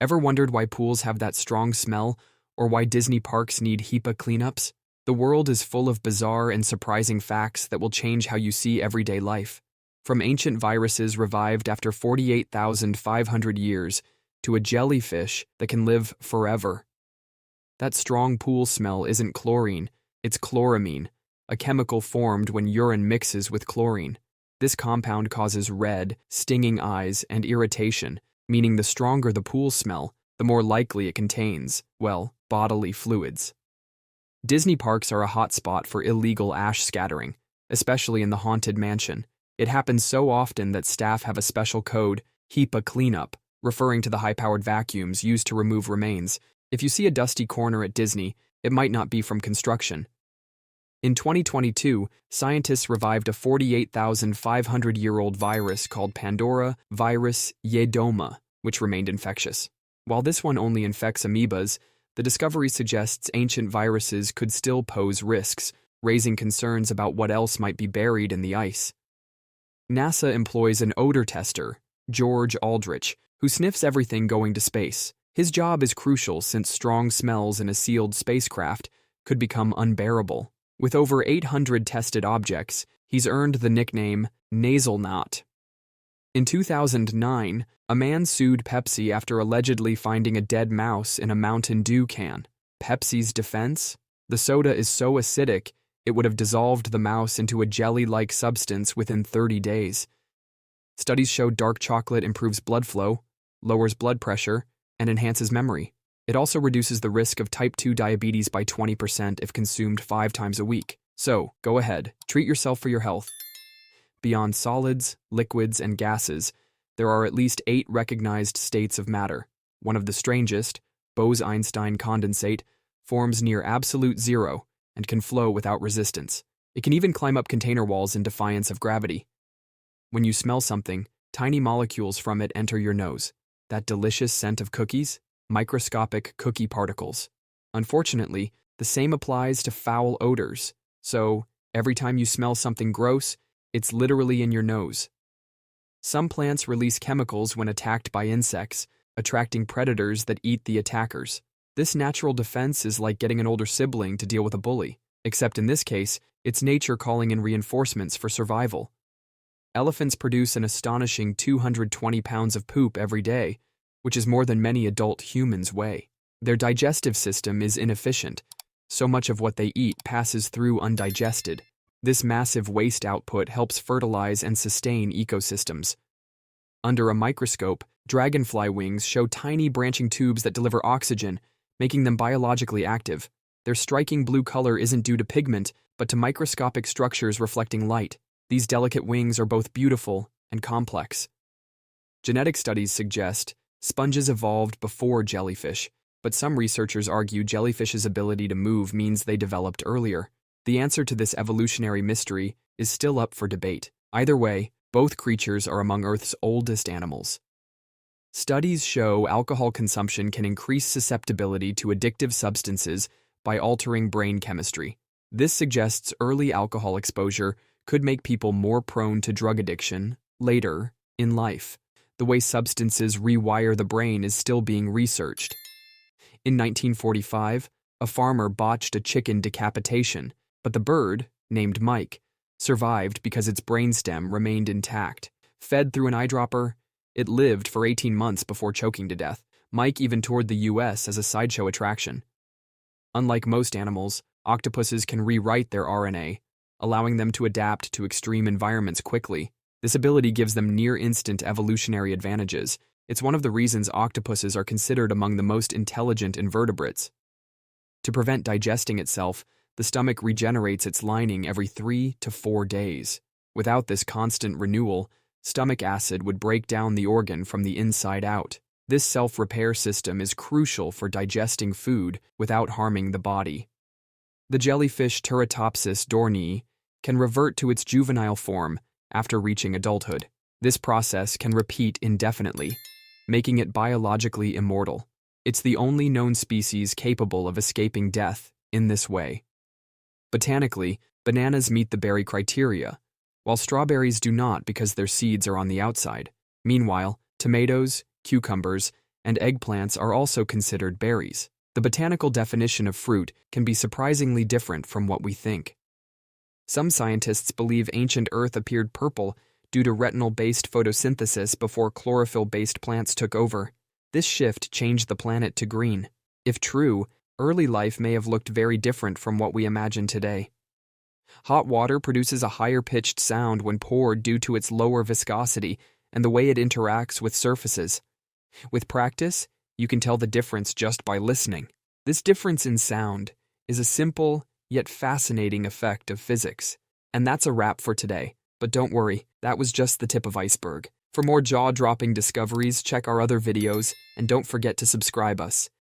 Ever wondered why pools have that strong smell, or why Disney parks need HEPA cleanups? The world is full of bizarre and surprising facts that will change how you see everyday life. From ancient viruses revived after 48,500 years to a jellyfish that can live forever. That strong pool smell isn't chlorine, it's chloramine, a chemical formed when urine mixes with chlorine. This compound causes red, stinging eyes and irritation, meaning the stronger the pool smell, the more likely it contains, well, bodily fluids. Disney parks are a hotspot for illegal ash scattering, especially in the Haunted Mansion. It happens so often that staff have a special code, HEPA cleanup, referring to the high-powered vacuums used to remove remains. If you see a dusty corner at Disney, it might not be from construction. In 2022, scientists revived a 48,500-year-old virus called Pandora virus Yedoma, which remained infectious. While this one only infects amoebas, the discovery suggests ancient viruses could still pose risks, raising concerns about what else might be buried in the ice. NASA employs an odor tester, George Aldrich, who sniffs everything going to space. His job is crucial since strong smells in a sealed spacecraft could become unbearable. With over 800 tested objects, he's earned the nickname Nasal Knot. In 2009, a man sued Pepsi after allegedly finding a dead mouse in a Mountain Dew can. Pepsi's defense? The soda is so acidic, it would have dissolved the mouse into a jelly-like substance within 30 days. Studies show dark chocolate improves blood flow, lowers blood pressure, and enhances memory. It also reduces the risk of type 2 diabetes by 20% if consumed 5 times a week. So, go ahead, treat yourself for your health. Beyond solids, liquids, and gases, there are at least 8 recognized states of matter. One of the strangest, Bose-Einstein condensate, forms near absolute zero and can flow without resistance. It can even climb up container walls in defiance of gravity. When you smell something, tiny molecules from it enter your nose. That delicious scent of cookies? Microscopic cookie particles. Unfortunately, the same applies to foul odors. So, every time you smell something gross, it's literally in your nose. Some plants release chemicals when attacked by insects, attracting predators that eat the attackers. This natural defense is like getting an older sibling to deal with a bully, except in this case, it's nature calling in reinforcements for survival. Elephants produce an astonishing 220 pounds of poop every day, which is more than many adult humans weigh. Their digestive system is inefficient. So much of what they eat passes through undigested. This massive waste output helps fertilize and sustain ecosystems. Under a microscope, dragonfly wings show tiny branching tubes that deliver oxygen, making them biologically active. Their striking blue color isn't due to pigment, but to microscopic structures reflecting light. These delicate wings are both beautiful and complex. Genetic studies suggest sponges evolved before jellyfish, but some researchers argue jellyfish's ability to move means they developed earlier. The answer to this evolutionary mystery is still up for debate. Either way, both creatures are among Earth's oldest animals. Studies show alcohol consumption can increase susceptibility to addictive substances by altering brain chemistry. This suggests early alcohol exposure could make people more prone to drug addiction later in life. The way substances rewire the brain is still being researched. In 1945, a farmer botched a chicken decapitation, but the bird, named Mike, survived because its brainstem remained intact. Fed through an eyedropper, it lived for 18 months before choking to death. Mike even toured the US as a sideshow attraction. Unlike most animals, octopuses can rewrite their RNA, allowing them to adapt to extreme environments quickly. This ability gives them near-instant evolutionary advantages. It's one of the reasons octopuses are considered among the most intelligent invertebrates. To prevent digesting itself, the stomach regenerates its lining every 3 to 4 days. Without this constant renewal, stomach acid would break down the organ from the inside out. This self-repair system is crucial for digesting food without harming the body. The jellyfish Turritopsis dohrnii can revert to its juvenile form after reaching adulthood. This process can repeat indefinitely, making it biologically immortal. It's the only known species capable of escaping death in this way. Botanically, bananas meet the berry criteria, while strawberries do not because their seeds are on the outside. Meanwhile, tomatoes, cucumbers, and eggplants are also considered berries. The botanical definition of fruit can be surprisingly different from what we think. Some scientists believe ancient Earth appeared purple due to retinal-based photosynthesis before chlorophyll-based plants took over. This shift changed the planet to green. If true, early life may have looked very different from what we imagine today. Hot water produces a higher-pitched sound when poured due to its lower viscosity and the way it interacts with surfaces. With practice, you can tell the difference just by listening. This difference in sound is a simple yet fascinating effect of physics. And that's a wrap for today. But don't worry, that was just the tip of iceberg. For more jaw-dropping discoveries, check our other videos, and don't forget to subscribe us.